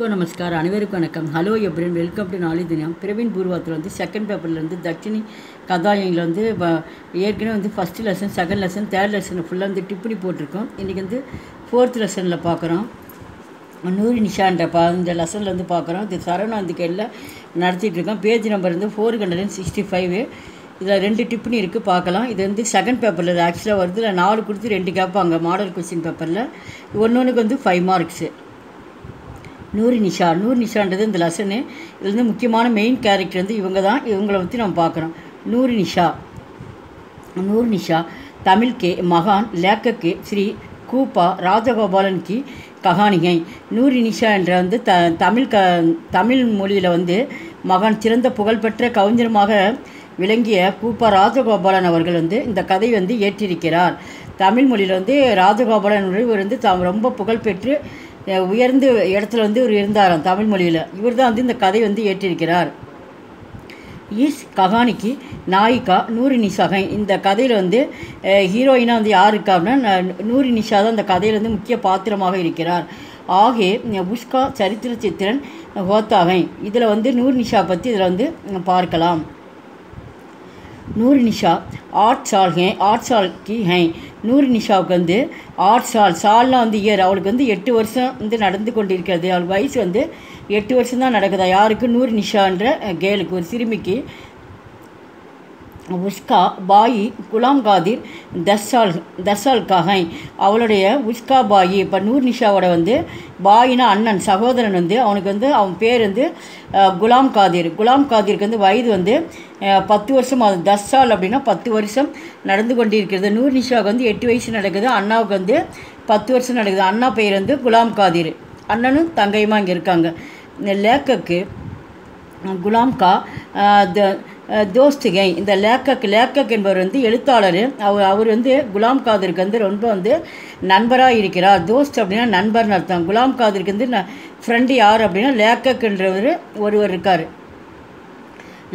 நமஸ்கார் அனைவருக்கும் வணக்கம். Hello எப்ரின், welcome to நாளை தினம். பிரவீன் பூர்வாத்தில் வந்து செகண்ட் பேப்பர்லேருந்து தட்சிணி கதாயங்கில் வந்து ஏற்கனவே வந்து first lesson, second lesson, third lesson ஃபுல்லாக வந்து டிப்படி போட்டிருக்கோம். இன்றைக்கி வந்து ஃபோர்த் லெசனில் பார்க்குறோம். நூறு நிஷான்ற இந்த லெசனில் வந்து பார்க்குறோம். இது சரவணாந்திக்கையில் நடத்திட்டுருக்கோம். பேஜ் நம்பர் வந்து 465. இதில் 2 டிப்னி இருக்குது, பார்க்கலாம். இது வந்து செகண்ட் பேப்பரில் ஆக்சுவலாக வருது. இல்லை 4 கொடுத்து 2 கேட்பாங்க மாடல் கொஸ்டின் பேப்பரில். ஒன்று வந்து 5 மார்க்ஸு. நூறு நிஷான்றது இந்த லெசனு. இது வந்து முக்கியமான மெயின் கேரக்டர் வந்து இவங்க தான். இவங்களை பற்றி நம்ம பார்க்குறோம். நூறு நிஷா தமிழ் கே மகான் லேக்கக் கே ஸ்ரீ கூப்பா ராஜகோபாலன் கி கஹானிகை. நூறு நிஷா என்ற வந்து தமிழ் மொழியில் வந்து மகான் சிறந்த புகழ்பெற்ற கவிஞருமாக விளங்கிய கூப்பா ராஜகோபாலன் அவர்கள் வந்து இந்த கதை வந்து ஏற்றிருக்கிறார். தமிழ் மொழியில் வந்து ராஜகோபாலன் இவர் வந்து ரொம்ப புகழ்பெற்று உயர்ந்த இடத்துல வந்து இவர் இருந்தாராம் தமிழ் மொழியில். இவர் தான் வந்து இந்த கதை வந்து ஏற்றிருக்கிறார். ஈஸ் கஹானிக்கு நாயிகா நூறு நிஷாகை. இந்த கதையில் வந்து ஹீரோயினாக வந்து யார் இருக்கா அப்படின்னா நூறு நிஷா தான் இந்த கதையில் வந்து முக்கிய பாத்திரமாக இருக்கிறார். ஆகே உஸ்கா சரித்திர சித்திரன் ஹோத்தாகை. இதில் வந்து நூறு நிஷா பற்றி இதில் வந்து பார்க்கலாம். நூறு நிஷா 8 साल की हैं. நூறு நிஷாவுக்கு வந்து 8 சால்னால் வந்து இயர். அவளுக்கு வந்து 8 வருஷம் வந்து நடந்து கொண்டிருக்கிறது. அவளுக்கு வயசு வந்து 8 வருஷம் தான் நடக்குதா. யாருக்கு? நூறு நிஷான்ற கேளுக்கு, ஒரு சிறுமிக்கு. உஸ்கா பாயி குலாம் காதிர் 10 साल का है. அவளுடைய உஸ்கா பாயி, இப்போ நூறு நிஷாவோட வந்து பாயினா அண்ணன், சகோதரன் வந்து அவனுக்கு வந்து அவன் பேர் வந்து குலாம் காதிருக்கு வந்து வயது வந்து 10 வருஷம் ஆகுது. 10 साल அப்படின்னா 10 வருஷம் நடந்து கொண்டிருக்கிறது. நூறு நிஷாவுக்கு வந்து 8 வயசு நடக்குது. அண்ணாவுக்கு வந்து 10 வருஷம் நடக்குது. அண்ணா பெயர் வந்து குலாம் காதிர். அண்ணனும் தங்கையுமா இங்கே இருக்காங்க. லேக்கக்கு குலாம் கா தோஸ்துகை. இந்த லேக்கக் என்பவர் வந்து எழுத்தாளர். அவர் வந்து குலாம் காதிருக்கு வந்து ரொம்ப வந்து நண்பராக இருக்கிறார். தோஸ்த் அப்படின்னா நண்பர்னு அர்த்தம். குலாம் காதிருக்கு வந்து ஃப்ரெண்டு யார் அப்படின்னா லேக்கக்ன்றவர் ஒருவர் இருக்கார்.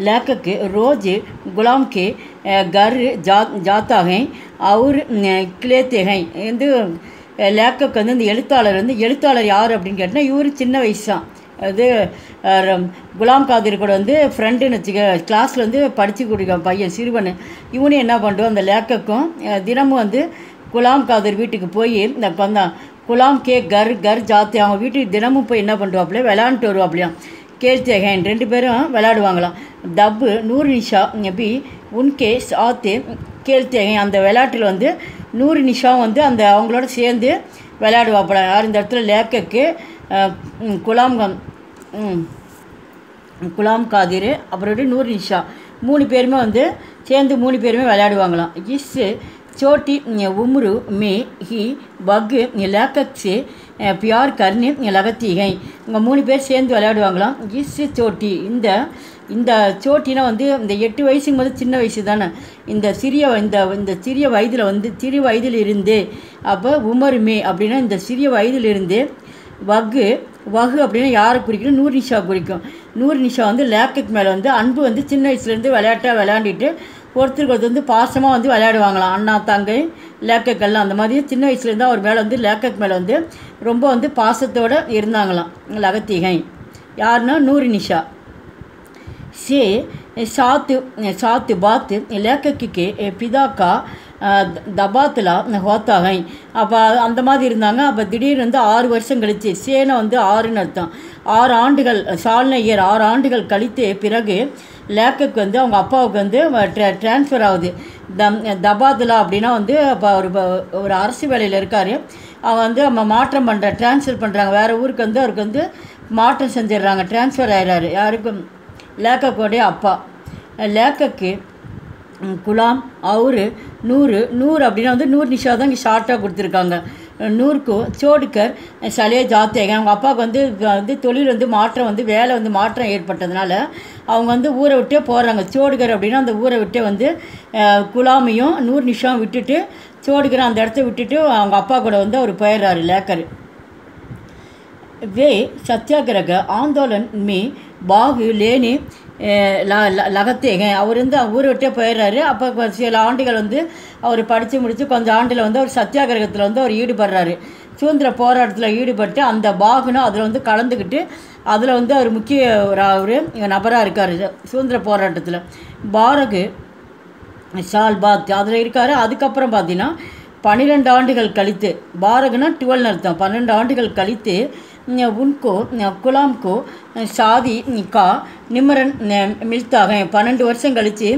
லேக்கக்கு ரோஜு குலாம் கே கர் ஜாத்தாகை அவர் கிளேத்தேகை. வந்து லேக்கக் வந்து இந்த எழுத்தாளர் யார் அப்படின்னு கேட்டால் இவர் சின்ன வயசு தான். அது குலாம் காதிர் கூட வந்து ஃப்ரெண்டுன்னு வச்சுக்க, கிளாஸில் வந்து படித்து கொடுக்க பையன் சிறுவன். இவனு என்ன பண்ணுறோம், அந்த லேக்கக்கும் தினமும் வந்து குலாம் காதிர் வீட்டுக்கு போய் இந்த குலாம் கே கர் ஜாத்தி அவங்க வீட்டுக்கு தினமும் போய் என்ன பண்ணுவாப்புல, விளையாண்டுட்டு வருவாப்லையாம். கேள்த்தேகன் 2 பேரும் விளையாடுவாங்களாம். தப்பு நூறு நிஷா பி உன்கே சாத்து கேள்த்தேகன். அந்த விளையாட்டில் வந்து நூறு நிஷாவும் வந்து அந்த அவங்களோட சேர்ந்து விளையாடுவாப்பலாம். யார் இந்த இடத்துல? லேக்கக்கு குலாம் காதிர் அப்புறம் நூறு நிஷா 3 பேருமே வந்து சேர்ந்து 3 பேருமே விளையாடுவாங்களாம். Is Chhoti உம்ரு May he buck லேக்கக் சே பியார் கர்னி லகத்தீகை. இவங்க 3 பேர் சேர்ந்து விளையாடுவாங்களாம். இஸ் சோட்டி இந்த சோட்டினா வந்து இந்த 8 வயசுக்கு போது சின்ன வயசு தானே. இந்த சிறிய வயதில் இருந்து அப்போ உமருமே அப்படின்னா இந்த சிறிய வயதிலிருந்து வகு அப்படின்னா யாரை குறிக்கணும்? நூறு நிஷா குறிக்கும். நூறு நிஷா வந்து லேக்கக் மேலே வந்து அன்பு வந்து சின்ன வயசுலேருந்து விளையாண்டிட்டு ஒருத்தருக்கு வந்து பாசமாக வந்து விளையாடுவாங்களாம். அண்ணா தங்கை லேக்கக்கெல்லாம் அந்த மாதிரி சின்ன வயசுலேருந்து அவர் மேலே வந்து லேக்கக் மேலே வந்து ரொம்ப வந்து பாசத்தோடு இருந்தாங்களாம். லகத்தீகை யாருன்னா நூறு நிஷா. சே சாத்து பாத்து லேக்கக்கு பிதாக்கா தபாத்லா ஹோத்தாகை. அப்போ அந்த மாதிரி இருந்தாங்க. அப்போ திடீர்னு வந்து 6 வருஷம் கழித்து, சேனை வந்து 6ன்னு அர்த்தம், 6 ஆண்டுகள் சால்ன இயர் 6 ஆண்டுகள் கழித்து பிறகு லேக்கக்கு வந்து அவங்க அப்பாவுக்கு வந்து ட்ரான்ஸ்ஃபர் ஆகுது. தபாத்லா அப்படின்னா வந்து அப்போ ஒரு அரசு வேலையில் இருக்கார். அவங்க வந்து மாற்றம் ட்ரான்ஸ்ஃபர் பண்ணுறாங்க வேறு ஊருக்கு. வந்து அவருக்கு வந்து மாற்றம் செஞ்சிடுறாங்க, ட்ரான்ஸ்ஃபர் ஆகிறாரு. யாருக்கும்? லேக்கக்கோடைய அப்பா. லேக்கக்கு குலாம் அவரு நூறு அப்படின்னா வந்து நூறு நிஷா தான் இங்கே ஷார்ட்டாக கொடுத்துருக்காங்க. நூறுக்கு சோடுக்கர் சலே ஜாத்தேகன். அவங்க அப்பாவுக்கு வந்து தொழில் வந்து மாற்றம் வந்து வேலை வந்து மாற்றம் ஏற்பட்டதுனால அவங்க வந்து ஊரை விட்டே போகிறாங்க. சோடுகர் அப்படின்னா அந்த ஊரை விட்டே வந்து குலாமையும் நூறு நிஷாவும் விட்டுட்டு சோடுகர் அந்த இடத்த விட்டுட்டு அவங்க அப்பா கூட வந்து அவர் போயிடுறாரு லேக்கர். वे सत्याग्रह आंदोलन में भाग लेने லகத்தேகை. அவர் வந்து ஊரை விட்டே போயிடுறாரு. அப்போ சில ஆண்டுகள் வந்து அவர் படித்து முடித்து கொஞ்சம் ஆண்டில் வந்து அவர் சத்தியாகிரகத்தில் வந்து அவர் ஈடுபடுறாரு. சுதந்திர போராட்டத்தில் ஈடுபட்டு அந்த பாகுனா அதில் வந்து கலந்துக்கிட்டு அதில் வந்து அவர் முக்கிய ஒரு நபராக இருக்கார் சுதந்திர போராட்டத்தில். பாரகு ஷால்பாத் அதில் இருக்கார். அதுக்கப்புறம் பார்த்தீங்கன்னா 12 ஆண்டுகள் கழித்து, பாரகுனா 12 அர்த்தம், 12 ஆண்டுகள் கழித்து உன்கோ குலாம்கோ ஷாதி கா நிம்மரன் மில்தாக 12 வருஷம் கழித்து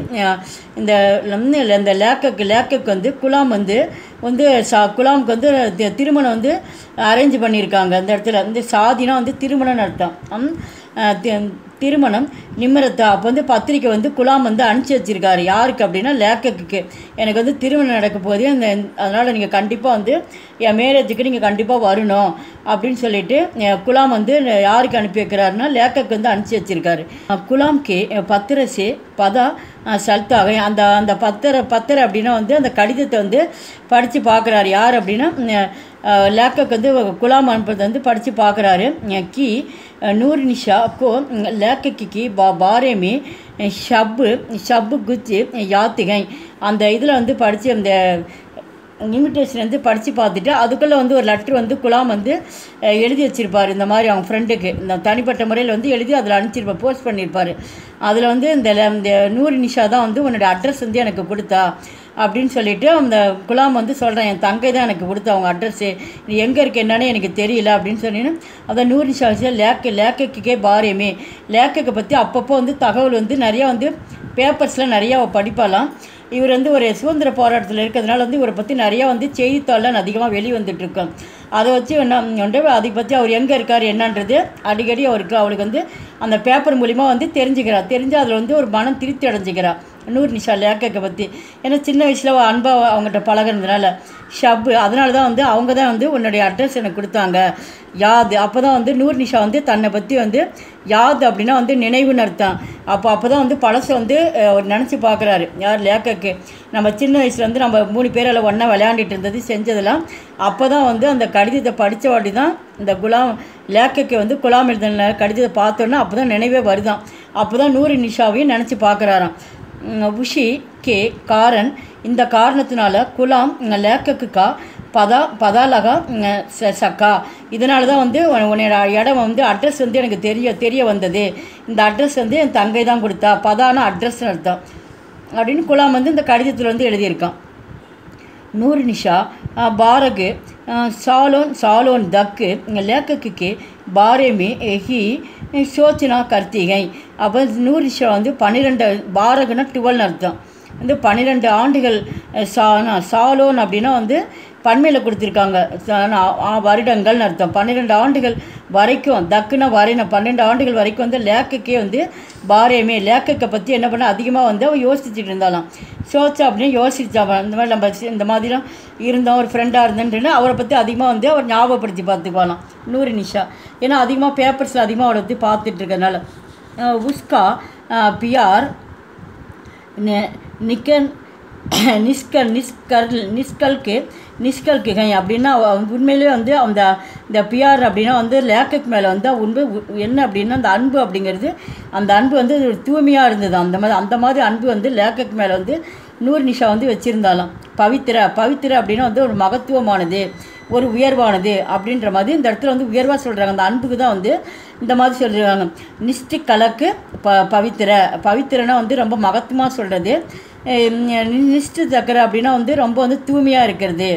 இந்த லேக்கக்கு வந்து குலாம் வந்து குலாமுக்கு வந்து திருமணம் வந்து அரேஞ்ச் பண்ணியிருக்காங்க. அந்த இடத்துல வந்து ஷாதினா வந்து திருமணம்னு அர்த்தம். திருமணம் நிம்மரத்தா அப்போ வந்து பத்திரிக்கை வந்து குலாம் வந்து அனுப்பிச்சி வச்சுருக்காரு. யாருக்கு அப்படின்னா லேக்கக்கு, எனக்கு வந்து திருமணம் நடக்க போதே அதனால் நீங்கள் கண்டிப்பாக வந்து என் மேரேஜுக்கு நீங்கள் கண்டிப்பாக வரணும் அப்படின்னு சொல்லிட்டு குலாம் வந்து யாருக்கு அனுப்பி வைக்கிறாருன்னா லேக்கக்கு வந்து அனுப்பிச்சி வச்சுருக்காரு. குலாம்கே பத்திரசே பதா சல்தாக அந்த பத்திர அப்படின்னா வந்து அந்த கடிதத்தை வந்து படித்து பார்க்குறாரு. யார் அப்படின்னா லேக்கக்கு வந்து குலாம் அனுப்புறது வந்து படித்து பார்க்குறாரு. கி நூர் நிஷா கோ லேக்கக்கு கி பாரேமி ஷப்பு குச்சி யாத்திகை அந்த இதில் வந்து படித்து அந்த இன்விடேஷன் வந்து படித்து பார்த்துட்டு அதுக்குள்ளே வந்து ஒரு லெட்ரு வந்து குலாம் வந்து எழுதி வச்சுருப்பார். இந்த மாதிரி அவங்க ஃப்ரெண்டுக்கு இந்த தனிப்பட்ட முறையில் வந்து எழுதி அதில் அனுப்பிச்சிருப்பார், போஸ்ட் பண்ணியிருப்பார். அதில் வந்து இந்த நூர் நிஷா தான் வந்து உன்னோட அட்ரஸ் வந்து எனக்கு கொடுத்தா அப்படின்னு சொல்லிட்டு அந்த குலாம் வந்து சொல்கிறேன், என் தங்கை தான் எனக்கு கொடுத்தா அவங்க அட்ரஸ்ஸு, நீ எங்கே இருக்க என்னன்னு எனக்கு தெரியல அப்படின்னு சொன்னீங்கன்னா அதை நூர் நிஷா விஷயம் லேக்கக்கே பாரேமே லேக்கக்கை பற்றி அப்பப்போ வந்து தகவல் வந்து நிறையா வந்து பேப்பர்ஸில் நிறையா படிப்பாலாம். இவர் வந்து ஒரு சுதந்திர போராட்டத்தில் இருக்கிறதுனால வந்து இவரை பற்றி நிறையா வந்து செய்தித்தாள்லாம் அதிகமாக வெளிவந்துட்டுருக்கோம். அதை வச்சு அதை பற்றி அவர் எங்கே இருக்கார் என்னன்றது அடிக்கடி அவளுக்கு வந்து அந்த பேப்பர் மூலிமா வந்து தெரிஞ்சு அதில் வந்து ஒரு மனம் திருப்தி அடைஞ்சிக்கிறார் நூர் நிஷா லேக்கக்கை பற்றி. ஏன்னா சின்ன வயசில் அன்பாக அவங்ககிட்ட பழகிறதுனால ஷப்பு அதனால தான் வந்து அவங்க தான் வந்து உன்னுடைய அட்ரஸ் எனக்கு கொடுத்தாங்க யாது. அப்போ தான் வந்து நூர் நிஷா வந்து தன்னை பற்றி வந்து யாது அப்படின்னா வந்து நினைவுன்னு அர்த்தம். அப்போ தான் வந்து பழசை வந்து நினச்சி பார்க்குறாரு. யார் லேக்கக்கு நம்ம சின்ன வயசில் வந்து நம்ம 3 பேரில் ஒன்றா விளையாண்டுட்டு இருந்தது செஞ்சதெல்லாம் அப்போ தான் வந்து அந்த கடிதத்தை படித்த வாட்டி தான் இந்த லேக்கக்கு வந்து குலாம் எழுதின கடிதத்தை பார்த்தோன்னா அப்போ தான் நினைவே வருதான். அப்போ தான் நூர் நிஷாவையும் நினச்சி பார்க்குறாராம். உஷி கே காரன் இந்த காரணத்தினால குலாம் லேக்கக்குக்கா பதாலகா சக்கா இதனால தான் வந்து உன்னோட இடம் வந்து அட்ரஸ் வந்து எனக்கு தெரிய வந்தது. இந்த அட்ரஸ் வந்து என் தங்கை தான் கொடுத்தா, பதான அட்ரஸ்ன்னு அர்த்தம் அப்படின்னு குலாம் வந்து இந்த கடிதத்தில் வந்து எழுதியிருக்கான். நூர் நிஷா பாரகு சாலோன் தக்கு லேக்கக்கு பாரேமே ஹி சோச்சனா கர்த்திகை. அப்போ நூர் நிஷா வந்து 12 பாரகுனா 12 அர்த்தம் வந்து 12 ஆண்டுகள் சாலோன் அப்படின்னா வந்து பன்மையில் கொடுத்துருக்காங்க வருடங்கள்னு அர்த்தம். 12 ஆண்டுகள் வரைக்கும் தக்குன்னா வரையின 12 ஆண்டுகள் வரைக்கும் வந்து லேக்கக்கே வந்து பாரேமே லேக்கக்கை பற்றி என்ன பண்ண அதிகமாக வந்து அவன் யோசிச்சுட்டு இருந்தாலாம். சோச்சா அப்படின்னு யோசிச்சாவன் இந்த மாதிரி நம்ம இந்த மாதிரிலாம் இருந்தோம் ஒரு ஃப்ரெண்டாக இருந்தேன்ட்டு அவரை பற்றி அதிகமாக வந்து அவர் ஞாபகப்படுத்தி பார்த்துக்குவாலாம் நூர் நிஷா. ஏன்னா அதிகமாக பேப்பர்ஸில் அதிகமாக அவரை பற்றி பார்த்துட்டு இருக்கனால. உஸ்கா பியார் நிஷ்கல்கை அப்படின்னா உண்மையிலே வந்து இந்த பிஆர் அப்படின்னா வந்து லேக்கக்கு மேலே வந்து உண்மை என்ன அப்படின்னா அந்த அன்பு அப்படிங்கிறது அந்த அன்பு வந்து தூய்மையாக இருந்தது. அந்த மாதிரி அன்பு வந்து லேக்கக்கு மேலே வந்து நூர் நிஷா வந்து வச்சுருந்தாலும். பவித்திர அப்படின்னா வந்து ஒரு மகத்துவமானது ஒரு உயர்வானது அப்படின்ற மாதிரி இந்த இடத்துல வந்து உயர்வாக சொல்கிறாங்க. அந்த அன்புக்கு தான் வந்து இந்த மாதிரி சொல்கிறாங்க. நிஷ்டி கலக்கு பவித்திரனா வந்து ரொம்ப மகத்துவமாக சொல்கிறது. நிஷ்டு சக்கரை அப்படின்னா வந்து ரொம்ப வந்து தூய்மையாக இருக்கிறது.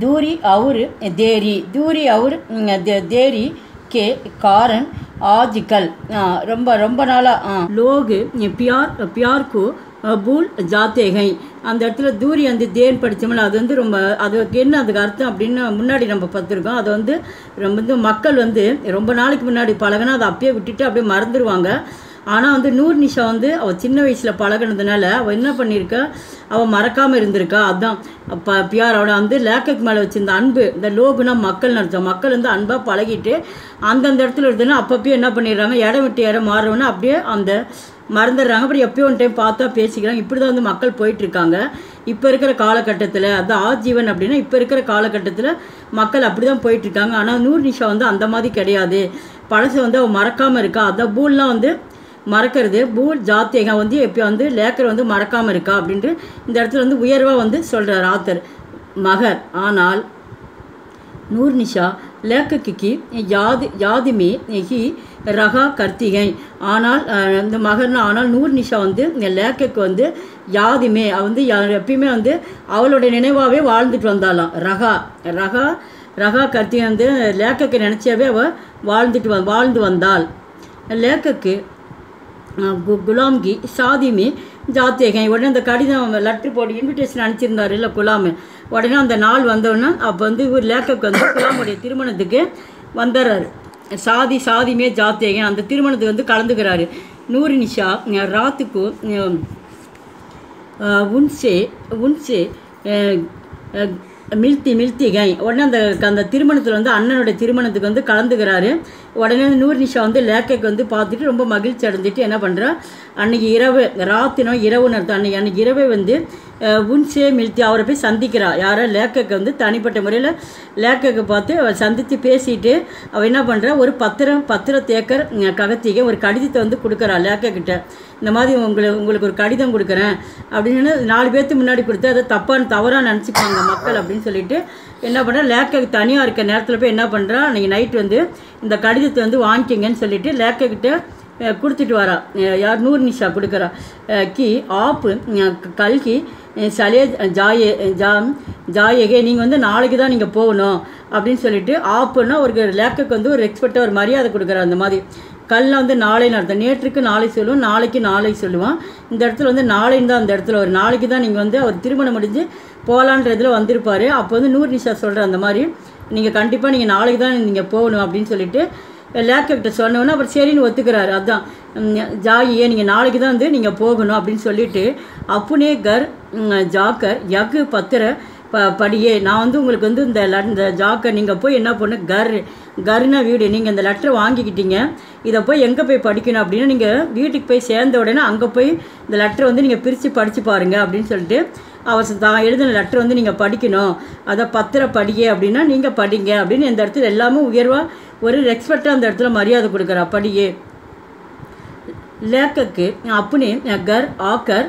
தூரி அவுர் தேரி கே காரன் ஆஜிக்கல் ரொம்ப நாளாக லோகு பியார்க்கு பூல் ஜாத்தேகை. அந்த இடத்துல தூரி வந்து தேன் படித்தோம்னா அது வந்து ரொம்ப அதுக்கு என்ன அதுக்கு அர்த்தம் அப்படின்னு முன்னாடி நம்ம பார்த்துருக்கோம். அது வந்து ரொம்ப மக்கள் வந்து ரொம்ப நாளைக்கு முன்னாடி பழகினா அதை அப்படியே விட்டுட்டு அப்படியே மறந்துடுவாங்க. ஆனால் வந்து நூர் நிஷா வந்து அவள் சின்ன வயசில் பழகினதுனால அவள் என்ன பண்ணியிருக்கா அவள் மறக்காமல் இருந்திருக்கா. அதுதான் பியார் அவளை வந்து லேக்கக்கு மேலே வச்சுருந்த அன்பு. இந்த லோகுனா மக்கள் நடத்தும் மக்கள் வந்து அன்பாக பழகிட்டு அந்தந்த இடத்துல இருந்ததுன்னா அப்பப்போ என்ன பண்ணிடுறாங்க இடம் விட்டு இடம் மாறுறோன்னா அப்படியே அந்த மறந்துடுறாங்க. அப்புறம் எப்போயோ ஒன் டைம் பார்த்தா பேசிக்கிறாங்க. இப்படி தான் வந்து மக்கள் போயிட்டுருக்காங்க இப்போ இருக்கிற காலகட்டத்தில். அதுதான் ஆஜீவன் அப்படின்னா இப்போ இருக்கிற காலகட்டத்தில் மக்கள் அப்படி தான் போயிட்டுருக்காங்க. ஆனால் நூர் நிஷா வந்து அந்த மாதிரி கிடையாது. பழசை வந்து அவள் மறக்காமல் இருக்கா. அதான் பூல்லாம் வந்து மறக்கிறது. பூல் ஜாத்தியங்க வந்து எப்போ வந்து லேக்கர் வந்து மறக்காமல் இருக்கா அப்படின்ட்டு இந்த இடத்துல வந்து உயர்வாக வந்து சொல்கிறார் ஆத்தர் மகர். ஆனால் नूर निशा लेखक की याद में ही रहा करती ஆனால் இந்த மகர்னா ஆனால் நூர் நிஷா வந்து லேக்கக்கு வந்து யாதுமே வந்து எப்பயுமே வந்து அவளுடைய நினைவாகவே வாழ்ந்துட்டு வந்தாலாம். ரகா கர்த்திகை வந்து லேக்கக்கு நினச்சாவே அவள் வாழ்ந்து வந்தாள். லேக்கக்கு குலாம்கி சாதிமே ஜாத்தேகை உடனே அந்த கடிதம் லெட்ரு போட்டு இன்விடேஷன் அனுப்பிச்சிருந்தார் இல்லை குலாமு. உடனே அந்த நாள் வந்தோடனே அப்போ வந்து இவர் லேக்கக்கு வந்து குலாமுடைய திருமணத்துக்கு வந்துடுறாரு. சாதிமே ஜாத்தேகை அந்த திருமணத்துக்கு வந்து கலந்துக்கிறாரு. நூர் நிஷா ராத்துக்கு உன்சே மில்த்திகை உடனே அந்த திருமணத்தில் வந்து அண்ணனுடைய திருமணத்துக்கு வந்து கலந்துக்கிறாரு. உடனே நூர் நிஷா வந்து லேக்கக்கு வந்து பார்த்துட்டு ரொம்ப மகிழ்ச்சி அடைஞ்சிட்டு என்ன பண்ணுறா, அன்றைக்கி இரவு ராத்தினோ இரவுன்னு அர்த்தம். அன்றைக்கி இரவே வந்து உன்சே மில்த்தி அவரை போய் சந்திக்கிறா. யாரோ லேக்கக்கு வந்து தனிப்பட்ட முறையில் லேக்கக்கு பார்த்து சந்தித்து பேசிட்டு அவள் என்ன பண்ணுறா, ஒரு பத்திரத்தேக்கர் ககத்திகை ஒரு கடிதத்தை வந்து கொடுக்குறா லேக்கக்கிட்ட. இந்த மாதிரி உங்களுக்கு ஒரு கடிதம் கொடுக்குறேன் அப்படின்னு 4 பேர்த்துக்கு முன்னாடி கொடுத்து அதை தவறாக நினச்சிப்பாங்க மக்கள் அப்படின்னு சொல்லிட்டு என்ன பண்ணுறா, லேக்கக்கு தனியாக இருக்க நேரத்தில் போய் என்ன பண்ணுறா, அன்றைக்கி நைட் வந்து இந்த கடிதத்தை வந்து வாங்கிக்கிங்கன்னு சொல்லிட்டு லேக்கக்கிட்ட கொடுத்துட்டு வரா. யார் நூர் நிஷா கொடுக்குறா. கி ஆப்பு கல்கி சலே ஜாயகே நீங்கள் வந்து நாளைக்கு தான் நீங்கள் போகணும் அப்படின்னு சொல்லிட்டு ஆப்புன்னா ஒரு லேக்கக்கு வந்து ஒரு ரெஸ்பெக்டாக ஒரு மரியாதை கொடுக்குறா. அந்த மாதிரி கல்லில் வந்து நாளைன்னு அர்த்தம். நேற்றுக்கு நாளை சொல்லுவோம், நாளைக்கு நாளை சொல்லுவான். இந்த இடத்துல வந்து நாளைன்னு தான் அந்த இடத்துல ஒரு நாளைக்கு தான் நீங்கள் வந்து அவர் திருமணம் முடிஞ்சு போகலான்றதில் வந்திருப்பார். அப்போ வந்து நூர் நிஷா சொல்கிற அந்த மாதிரி நீங்கள் கண்டிப்பாக நீங்கள் நாளைக்கு தான் நீங்கள் போகணும் அப்படின்னு சொல்லிட்டு லேக்கக்கிட்ட சொன்னோன்னே அப்புறம் சரின்னு ஒத்துக்கிறாரு. அதுதான் ஜாயியே நீங்கள் நாளைக்கு தான் வந்து நீங்கள் போகணும் அப்படின்னு சொல்லிட்டு அப்புனே கர் ஜாக்கர் யகு பத்திர படியே நான் வந்து உங்களுக்கு வந்து இந்த ஜாக்கர் நீங்கள் போய் என்ன பண்ணு கர்னா வீடு நீங்கள் இந்த லெட்டரை வாங்கிக்கிட்டீங்க, இதை போய் எங்கே போய் படிக்கணும் அப்படின்னா நீங்கள் வீட்டுக்கு போய் சேர்ந்த உடனே அங்கே போய் இந்த லெட்டரை வந்து நீங்கள் பிரித்து படித்து பாருங்கள் அப்படின்னு சொல்லிட்டு அவர் தான் எழுதின லெட்டர் வந்து நீங்கள் படிக்கணும், அதை பத்திர படியே அப்படின்னா நீங்கள் படிங்க அப்படின்னு இந்த இடத்துல எல்லாமே உயர்வாக ஒரு ரெஸ்பெக்டாக அந்த இடத்துல மரியாதை கொடுக்குறா. படியே லேக்கக்கு அப்புனே கர் ஆக்கர்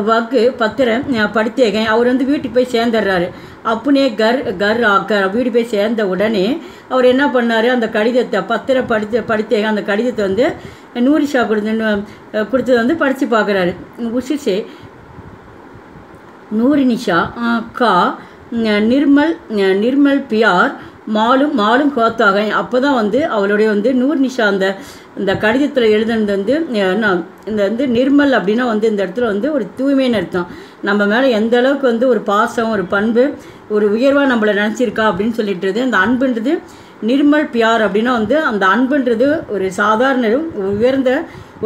வக்கு பத்திர படித்தேகை அவர் வந்து வீட்டுக்கு போய் சேர்ந்துடுறாரு. அப்புனே கர் ஆக்கர் வீடு போய் சேர்ந்த உடனே அவர் என்ன பண்ணார், அந்த கடிதத்தை பத்திர படித்தேகை அந்த கடிதத்தை வந்து நூரிஷா கொடுத்தது வந்து படித்து பார்க்குறாரு. உஷிஷே நூர் நிஷா கா நிர்மல் பியார் மாலும் ஹோத்தாக அப்போ தான் வந்து அவளுடைய வந்து நூர் நிஷா இந்த கடிதத்தில் எழுதுனது வந்து இந்த வந்து நிர்மல் அப்படின்னா வந்து இந்த இடத்துல வந்து ஒரு தூய்மைன்னு அர்த்தம். நம்ம மேலே எந்த அளவுக்கு வந்து ஒரு பாசம் ஒரு பண்பு ஒரு உயர்வாக நம்மளை நினச்சிருக்கா அப்படின்னு சொல்லிட்டுருது. அந்த அன்புன்றது நிர்மல் பியார் அப்படின்னா வந்து அந்த அன்புன்றது ஒரு சாதாரண உயர்ந்த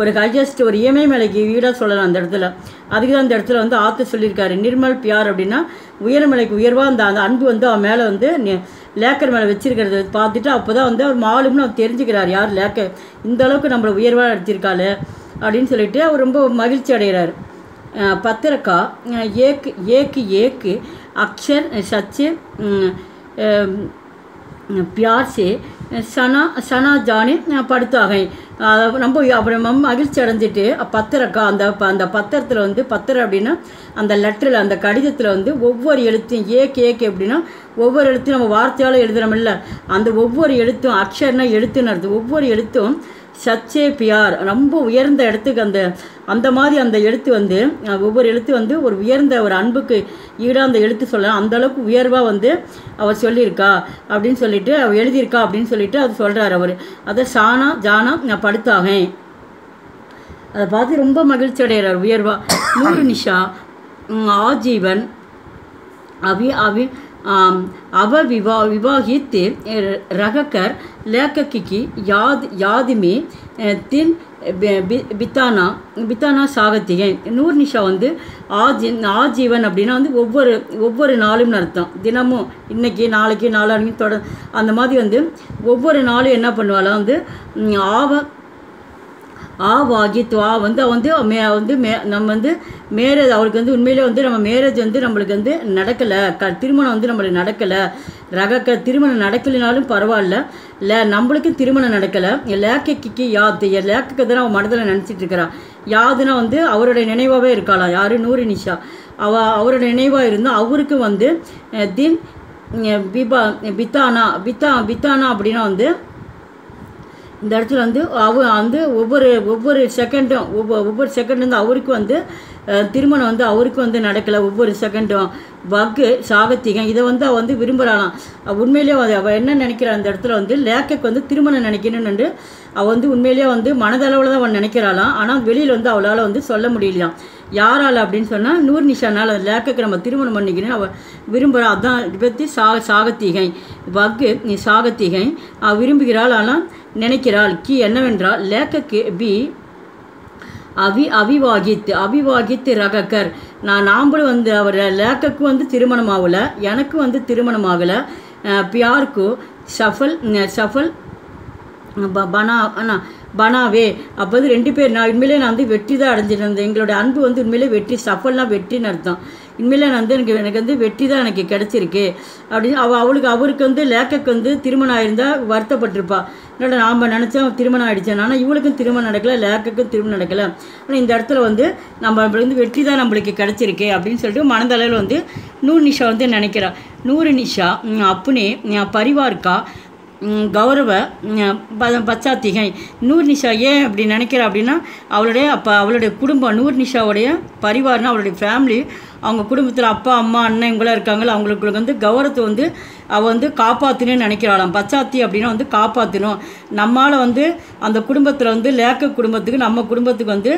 ஒரு ஹையஸ்ட் ஒரு இமயமலைக்கு வீடாக சொல்லலாம் அந்த இடத்துல. அதுக்கு தான் அந்த இடத்துல வந்து ஆற்று சொல்லியிருக்காரு. நிர்மல் பியார் அப்படின்னா உயர்மலைக்கு உயர்வாக அந்த அன்பு வந்து அவன் மேலே வந்து லேக்கர் மேலே வச்சிருக்கிறத பார்த்துட்டு அப்போ தான் வந்து அவர் மாலும்னு அவர் தெரிஞ்சுக்கிறார், யார் லேக்கர் இந்த அளவுக்கு நம்மளை உயர்வாக எடுத்திருக்காள் அப்படின்னு சொல்லிட்டு அவர் ரொம்ப மகிழ்ச்சி அடைகிறார். பத்திரக்கா ஏக்கு அக்ஷர் சச்சு प्यार से சனா ஜானி படுத்தாகை ரொம்ப அப்புறம் மகிழ்ச்சி அடைஞ்சிட்டு பத்திரக்கா அந்த பத்திரத்தில் வந்து பத்திரம் அப்படின்னா அந்த லெட்டரில் அந்த கடிதத்தில் வந்து ஒவ்வொரு எழுத்தையும் ஏக்கு அப்படின்னா ஒவ்வொரு எழுத்தையும் நம்ம வார்த்தையால் எழுதுகிறோமில்ல அந்த ஒவ்வொரு எழுத்தும் அக்ஷர்னா எழுத்துன்னு அர்த்தம். ஒவ்வொரு எழுத்தும் சச்சே பியார் ரொம்ப உயர்ந்த இடத்துக்கு அந்த மாதிரி அந்த எழுத்து வந்து ஒவ்வொரு எழுத்து வந்து ஒரு உயர்ந்த ஒரு அன்புக்கு ஈடாக அந்த எழுத்து சொல்லலாம். அந்தளவுக்கு உயர்வாக வந்து அவர் சொல்லியிருக்கா அப்படின்னு சொல்லிட்டு அவர் எழுதியிருக்கா அப்படின்னு சொல்லிட்டு அது சொல்கிறார் அவர். அதை ஜானா நான் படுத்தாகேன் அதை பார்த்து ரொம்ப மகிழ்ச்சி அடைகிறார் உயர்வா. நூறு நிஷா ஆஜீவன் विवाहित रहकर लेखक की याद में दिन बिताना சாகத்தி. நூர் நிஷா வந்து ஆஜீவன் அப்படின்னா வந்து ஒவ்வொரு நாளும்னு அர்த்தம். தினமும் இன்னைக்கு நாளைக்கு நாளானிக்கு அந்த மாதிரி வந்து ஒவ்வொரு நாளும் என்ன பண்ணுவாளா வந்து ஆவாகித் வந்து நம்ம வந்து மேரேஜ் அவளுக்கு வந்து உண்மையிலே வந்து நம்ம மேரேஜ் வந்து நம்மளுக்கு வந்து நடக்கலை, திருமணம் வந்து நம்மளுக்கு நடக்கலை. திருமணம் நடக்கலைனாலும் பரவாயில்ல, நம்மளுக்கு திருமணம் நடக்கலை. லேக்கக்கு லேக்கக்கு தான் அவன் மனதில் நினச்சிட்டு இருக்கிறான். யாதுன்னா வந்து அவருடைய நினைவாகவே இருக்காளாம். யார்? நூறு நிஷா. அவரோட நினைவாக இருந்தால் அவருக்கு வந்து பிபா பித்தானா பித்தானா அப்படின்னா வந்து இந்த இடத்துல வந்து வந்து ஒவ்வொரு செகண்டும் ஒவ்வொரு செகண்ட் வந்து அவருக்கு வந்து திருமணம் வந்து அவருக்கு வந்து நடக்கலை ஒவ்வொரு செகண்டும் வக்கு சாகத்திகம் இதை வந்து அவள் வந்து விரும்புகிறாளாம். உண்மையிலேயே அவள் என்ன நினைக்கிறாள் அந்த இடத்துல வந்து லேக்கக்கு வந்து திருமணம் நினைக்கணும்னு அவள் வந்து உண்மையிலேயே வந்து மனதளவில் தான் அவள் நினைக்கிறாளாம். ஆனால் வெளியில் வந்து அவளால் வந்து சொல்ல முடியலையாம். யாரால் அப்படின்னு சொன்னால் நூர் நிஷானால் லேக்கக்கு நம்ம திருமணம் பண்ணிக்கணும் அவள் விரும்புகிறா. அதுதான் இதை பற்றி சாகத்திகை வக்கு சாகத்திகை விரும்புகிறாள். ஆனால் நினைக்கிறாள் கி என்னவென்றால் லேக்கக்கு பி அவிவாகித் ரகக்கர் நாம்பளும் வந்து அவர் லேக்கக்கு வந்து திருமணம் ஆகலை எனக்கு வந்து திருமணம் ஆகலை பியாருக்கு சஃபல் பனாவே அப்போ வந்து 2 பேர் நான் உண்மையிலே நான் வந்து வெற்றி தான் அடைஞ்சிட்டு இருந்தேன். எங்களோட அன்பு வந்து உண்மையிலே வெற்றி சஃபல்னால் வெற்றின்னு அர்த்தம். உண்மையிலே நான் வந்து எனக்கு வந்து வெற்றி தான் எனக்கு கிடச்சிருக்கு அப்படின்னு அவருக்கு வந்து லேக்கக்கு வந்து திருமணம் ஆயிருந்தால் வருத்தப்பட்டிருப்பா. என்னோட நாம் நினச்சோம் திருமணம் ஆகிடுச்சேன். ஆனால் இவளுக்கும் திருமணம் நடக்கலை லேக்கக்கும் திருமணம் நடக்கலை. ஆனால் இந்த இடத்துல வந்து நம்ம வந்து வெற்றி தான் நம்மளுக்கு கிடச்சிருக்கு அப்படின்னு சொல்லிட்டு மனதளவில் வந்து நூர் நிஷா வந்து நினைக்கிறா. நூறு நிஷா அப்புனே பரிவார்க்கா கௌரவ பச்சாத்திகை நூர் நிஷா ஏன் அப்படி நினைக்கிறா அப்படின்னா அவளுடைய குடும்பம் நூர் நிஷாவுடைய பரிவார்னா அவளுடைய ஃபேமிலி அவங்க குடும்பத்தில் அப்பா அம்மா அண்ணன் இவங்களாம் இருக்காங்களோ அவங்களுக்கு வந்து கௌரவத்தை வந்து அவள் வந்து காப்பாற்றணும்னு நினைக்கிறாளாம். பச்சாத்தி அப்படின்னா வந்து காப்பாற்றணும். நம்மளால் வந்து அந்த குடும்பத்தில் வந்து லேக்க குடும்பத்துக்கு நம்ம குடும்பத்துக்கு வந்து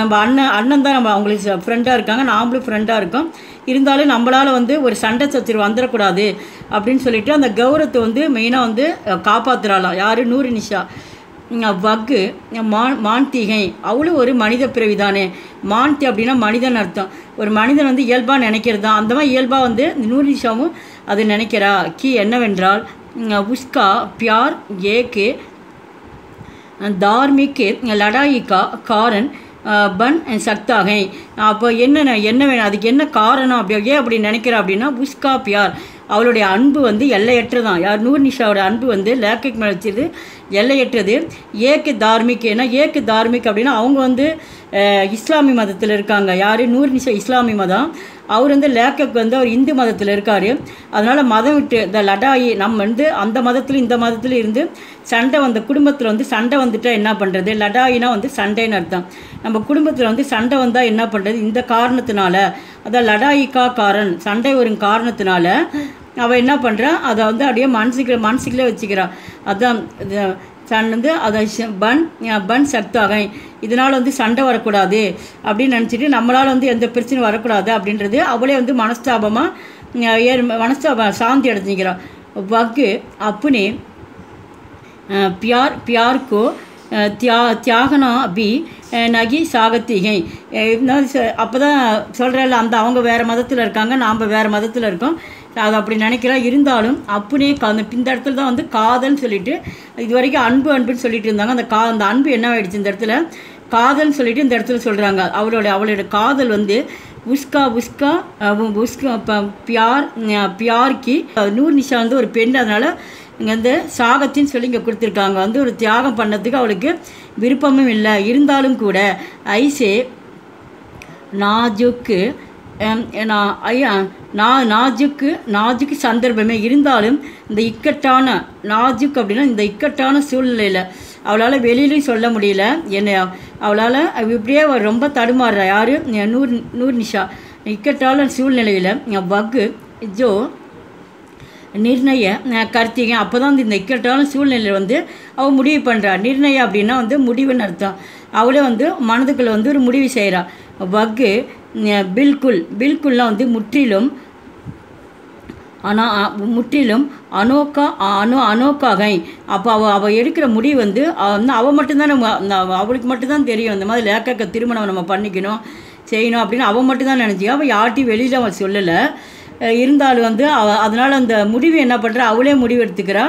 நம்ம அண்ணன் தான் நம்ம அவங்களுக்கு ஃப்ரெண்டாக இருக்காங்க நாமளும் ஃப்ரெண்டாக இருக்கோம். இருந்தாலும் நம்மளால் வந்து ஒரு சண்டை சச்சரவு வந்துடக்கூடாது அப்படின்னு சொல்லிட்டு அந்த கௌரவத்தை வந்து மெயினாக வந்து காப்பாற்றுறாளாம். யார் நூறு நிஷா வக்கு மான்திகை அவளும் ஒரு மனித பிறவி தானே. மான்தி அப்படின்னா மனிதன் அர்த்தம். ஒரு மனிதன் வந்து இயல்பாக நினைக்கிறது தான். அந்த மாதிரி இயல்பாக வந்து நூர் நிஷாவும் அது நினைக்கிறா. கி என்னவென்றால் உஸ்கா பியார் ஏக்கு தார்மிக் லடாயிக்கா காரன் பன் சக்தாகை அப்போ என்ன வேணும் அதுக்கு என்ன காரணம் அப்படி ஏன் அப்படி நினைக்கிறா அப்படின்னா உஸ்கா பியார் அவளுடைய அன்பு வந்து எல்லையற்றதான். யார் நூர் நிஷாவோட அன்பு வந்து லேக்கக்கு மேலே வச்சது எல்லையற்றது. ஏக்கு தார்மிக் ஏன்னா ஏக்கு தார்மிக் அப்படின்னா அவங்க வந்து இஸ்லாமிய மதத்தில் இருக்காங்க. யார் நூர் நிஷா இஸ்லாமிய மதம். அவர் வந்து லேக்கக்கு வந்து அவர் இந்து மதத்தில் இருக்கார். அதனால் மதம் விட்டு இந்த லடாயி நம்ம வந்து அந்த மதத்தில் இந்த மதத்தில் இருந்து சண்டை வந்த குடும்பத்தில் வந்து சண்டை வந்துட்டால் என்ன பண்ணுறது. லடாயினா வந்து சண்டைன்னு அர்த்தம். நம்ம குடும்பத்தில் வந்து சண்டை வந்தால் என்ன பண்ணுறது. இந்த காரணத்தினால அதான் லடாயிக்கா காரன் சண்டை வரும் காரணத்தினால அவள் என்ன பண்ணுறா அதை வந்து அப்படியே மனசுக்குள்ளே வச்சுக்கிறா. அதான் வந்து அதை பன் சக்தாகை இதனால் வந்து சண்டை வரக்கூடாது அப்படின்னு நினச்சிட்டு நம்மளால் வந்து எந்த பிரச்சனையும் வரக்கூடாது அப்படின்றது அவளே வந்து மனஸ்தாபம் சாந்தி அடைஞ்சிக்கிறாள். வக்கு அப்புனே பியார்க்கோ தியாகனா பி நகி சாகத்திகை அப்போ தான் சொல்கிறேன்ல அந்த அவங்க வேறு மதத்தில் இருக்காங்க நாம் வேறு மதத்தில் இருக்கோம். அது அப்படி நினைக்கிறா. இருந்தாலும் அப்புனே இந்த இடத்துல தான் வந்து காதல்னு சொல்லிட்டு இது வரைக்கும் அன்புன்னு சொல்லிட்டு இருந்தாங்க. அந்த அன்பு என்ன ஆகிடுச்சு இந்த இடத்துல காதல்னு சொல்லிட்டு இந்த இடத்துல சொல்கிறாங்க. அவளோட காதல் வந்து உஸ்கா பியார்க்கி நூர் நிஷா வந்து ஒரு பெண். அதனால் இங்கே வந்து சாகத்தின்னு சொல்லி இங்கே கொடுத்துருக்காங்க. வந்து ஒரு தியாகம் பண்ணதுக்கு அவளுக்கு விருப்பமும் இல்லை. இருந்தாலும் கூட ஐசே நாஜுக்கு நாஜுக்கு சந்தர்ப்பமே இருந்தாலும் இந்த இக்கட்டான நாஜுக் அப்படின்னா இந்த இக்கட்டான சூழ்நிலையில் அவளால் வெளியிலையும் சொல்ல முடியல. அவளால் இப்படியே ரொம்ப தடுமாறுறா. யார் நூர் நிஷா இக்கட்டான சூழ்நிலையில் வக்கு ஜோ நிர்ணய கர்த்திகை அப்போ தான் வந்து இந்த இக்கட்டான சூழ்நிலையில் வந்து அவள் முடிவு பண்ணுறா. நிர்ணயம் அப்படின்னா வந்து முடிவுன்னு அர்த்தம். அவளே வந்து மனதுக்குள்ளே வந்து ஒரு முடிவு செய்கிறா. வக்கு பில்குல்லாம் வந்து முற்றிலும் அனோக்காகை அப்போ அவள் எடுக்கிற முடிவு வந்து அவள் மட்டும்தான் அவளுக்கு மட்டும்தான் தெரியும். இந்த மாதிரி லேக்கக்க திருமணம் நம்ம பண்ணிக்கணும் செய்யணும் அப்படின்னு அவள் மட்டும்தான் நினச்சி அவள் யார்ட்டையும் வெளியில் அவள் சொல்லலை. இருந்தாலும் வந்து அதனால் அந்த முடிவு என்ன பண்ணுறா அவளே முடிவு எடுத்துக்கிறா.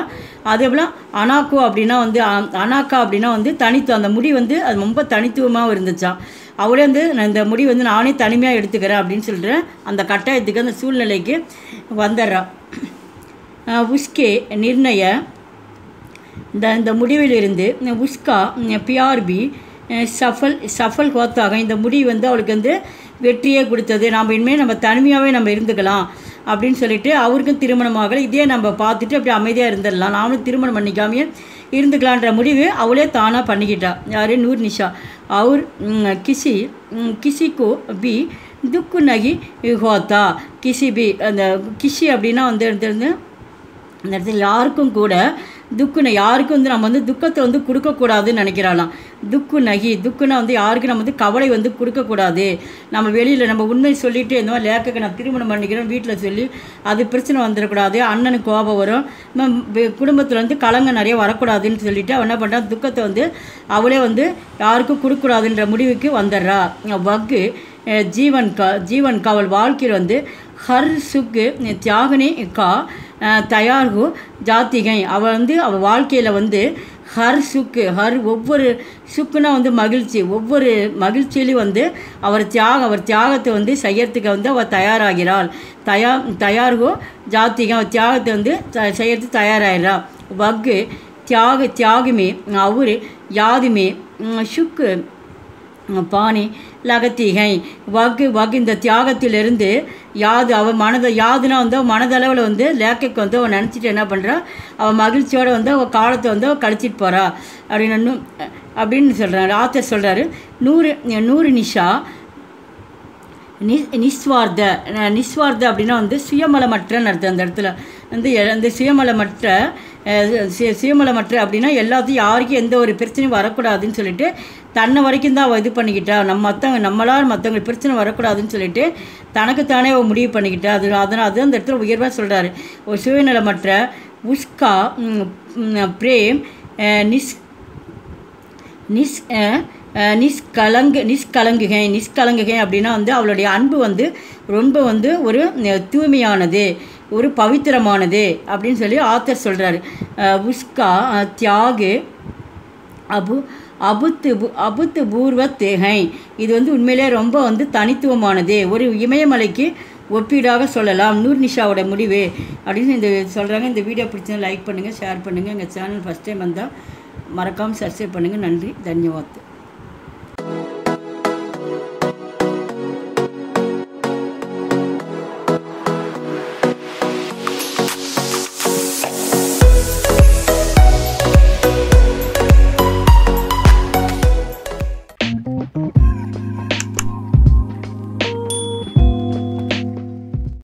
அதே போல் அனாக்கா அப்படின்னா வந்து தனித்துவம். அந்த முடிவு வந்து அது ரொம்ப தனித்துவமாக இருந்துச்சான். அவளே வந்து இந்த முடிவு வந்து நானே தனிமையாக எடுத்துக்கிறேன் அப்படின்னு சொல்லிட்டு அந்த கட்டாயத்துக்கு அந்த சூழ்நிலைக்கு வந்துடுறா. உஸ்கே நிர்ணய இந்த முடிவிலிருந்து உஸ்கா பிஆர்பி சஃபல் கோத்தாக இந்த முடிவு வந்து அவளுக்கு வந்து வெற்றியே கொடுத்தது. நாம் இனிமேல் நம்ம தனிமையாகவே நம்ம இருந்துக்கலாம் அப்படின்னு சொல்லிட்டு அவருக்கும் திருமணம் ஆகலை. இதே நம்ம பார்த்துட்டு அப்படி அமைதியாக இருந்துடலாம், நாமளும் திருமணம் பண்ணிக்காமையே இருந்துக்கலான்ற முடிவு அவளே தானாக பண்ணிக்கிட்டா. யார்? நூர் நிஷா. அவர் கிசிக்கு பி துக்கு நகி ஹோத்தா. கிசி பி அந்த கிஷி அப்படின்னா வந்து இந்த இடத்துல யாருக்கும் கூட யாருக்கும் வந்து நம்ம வந்து துக்கத்தை வந்து கொடுக்கக்கூடாதுன்னு நினைக்கிறாளாம். துக்கு நகி, துக்குன்னா வந்து யாருக்கும் நம்ம வந்து கவலை வந்து கொடுக்கக்கூடாது. நம்ம வெளியில் நம்ம உண்மை சொல்லிட்டு இந்த மாதிரி லேக்கக்கு நான் திருமணம் பண்ணிக்கிறோம் வீட்டில் சொல்லி அது பிரச்சனை வந்துடக்கூடாது, அண்ணனுக்கு கோபம் வரும், குடும்பத்தில் வந்து கலங்க நிறைய வரக்கூடாதுன்னு சொல்லிட்டு அவன் என்ன பண்ணுறான், துக்கத்தை வந்து அவளே வந்து யாருக்கும் கொடுக்கக்கூடாதுன்ற முடிவுக்கு வந்துடுறா. வக்கு ஜீவன் கா அவள் வாழ்க்கையில் வந்து ஹர் சுக்கு தியாகனே கா தயார்கு ஜாத்திகை. அவள் வந்து அவள் வாழ்க்கையில் வந்து ஹர் ஒவ்வொரு சுக்குனா வந்து மகிழ்ச்சி, ஒவ்வொரு மகிழ்ச்சியிலையும் வந்து அவர் தியாகத்தை வந்து செய்யறதுக்கு வந்து அவள் தயாராகிறாள். தயார்கோ ஜாத்திகை, அவர் தியாகத்தை வந்து செய்யறதுக்கு தயாராகிறா. வக்கு தியாகமே அவர் யாதுமே சுக்கு பாணி லகத்திகை. வகு இந்த தியாகத்திலிருந்து அவள் யாதுனா வந்து அவள் மனதளவில் வந்து லேக்கைக்கு வந்து அவள் நினச்சிட்டு என்ன பண்ணுறா, அவள் மகிழ்ச்சியோடு வந்து அவள் காலத்தை வந்து அவள் கழிச்சிட்டு போகிறா அப்படின்னு சொல்கிறாரு. ஆத்தர் சொல்கிறாரு, நூறு நிஷா நிஸ்வார்த்த அப்படின்னா வந்து சுயமலமற்றன்னு அர்த்தம். அந்த இடத்துல வந்து அந்த சுயமலமற்ற அப்படின்னா எல்லாத்தையும் யாருக்கும் எந்த ஒரு பிரச்சனையும் வரக்கூடாதுன்னு சொல்லிட்டு தன்னை வரைக்கும் தான் அவள் இது பண்ணிக்கிட்டா. நம்மளால் மற்றவங்களுக்கு பிரச்சனை வரக்கூடாதுன்னு சொல்லிட்டு தனக்குத்தானே அவள் முடிவு பண்ணிக்கிட்டா. அதனால் அது அந்த இடத்துல உயர்வாக சொல்கிறாரு. ஒரு சுயநலமற்ற உஸ்கா பிரேம் நிஷ்கலங்குகை அப்படின்னா வந்து அவளுடைய அன்பு வந்து ரொம்ப வந்து ஒரு தூய்மையானது, ஒரு பவித்திரமானது அப்படின்னு சொல்லி ஆத்தர் சொல்கிறாரு. உஸ்கா தியாகு அபுத்து பூர்வ தேகை. இது வந்து உண்மையிலே ரொம்ப வந்து தனித்துவமானது, ஒரு இமயமலைக்கு ஒப்பீடாக சொல்லலாம் நூர் நிஷாவோட முடிவு அப்படின்னு இந்த சொல்கிறாங்க. இந்த வீடியோ பிடிச்சா லைக் பண்ணுங்கள், ஷேர் பண்ணுங்கள். எங்கள் சேனல் ஃபஸ்ட் டைம் வந்தால் மறக்காமல் சப்ஸ்கிரைப் பண்ணுங்கள். நன்றி, தன்யவாத்.